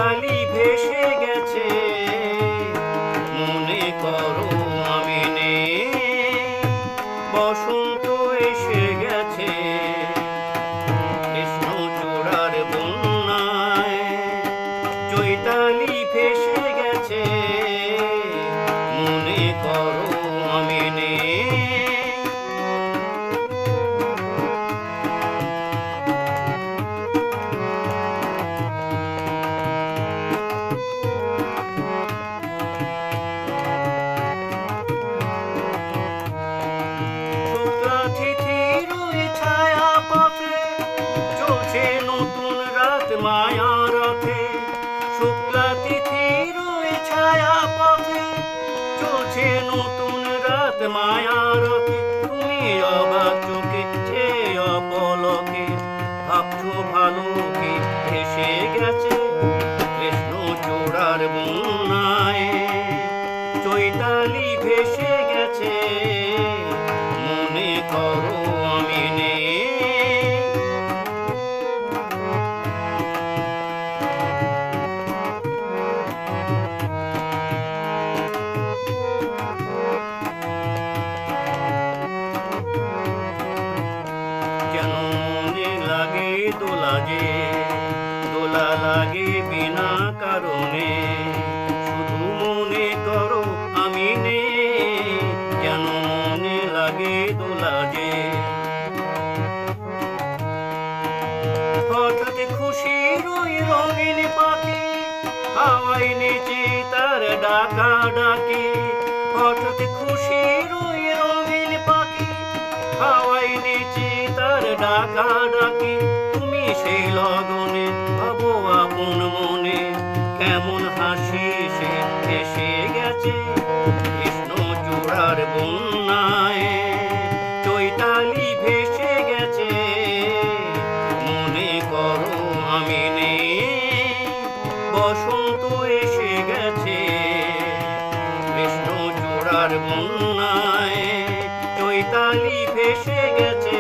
চৈতালি ভেসে গেছে, মনে করো আমি নেই। বসন্ত এসে গেছে কৃষ্ণচূড়ার বন্যায়, চৈতালি ভেসে গেছে, মনে করো আমি নেই। মায়া রথে শুক্লা তিথির ছায়া পথে চলছে নতুন রাত মায়া রথে। তুমি অবাক চোখে চেয়ে অপলকে ভাবছো ভালো কি ভেসে গেছে কৃষ্ণচূড়ার বন্যায়, চৈতালি ভেসে গেছে, মনে করো আমি নেই। কেন মনে লাগে দোলা যে, দোলা লাগে বিনা কারণে, শুধু মনে করো আমি নেই। কেন মনে লাগে দোলা যে, হঠাৎ খুশির ওই রঙিন পাখি হাওয়ায় নেচে তার ডাকা ডাকে। হঠাৎ খুশির ওই রঙিন পাখি হাওয়ায় নেচে তার ডাকা ডাকে। তুমি সেই লগনে ভাবো আপন মনে, কেমন হাসি সে এসে গেছে কৃষ্ণচূড়ার বন্যায়, চৈতালি ভেসে গেছে, মনে করো আমি নেই। বসন্ত এসে গেছে কৃষ্ণচূড়ার বন্যায়, চৈতালি ভেসে গেছে।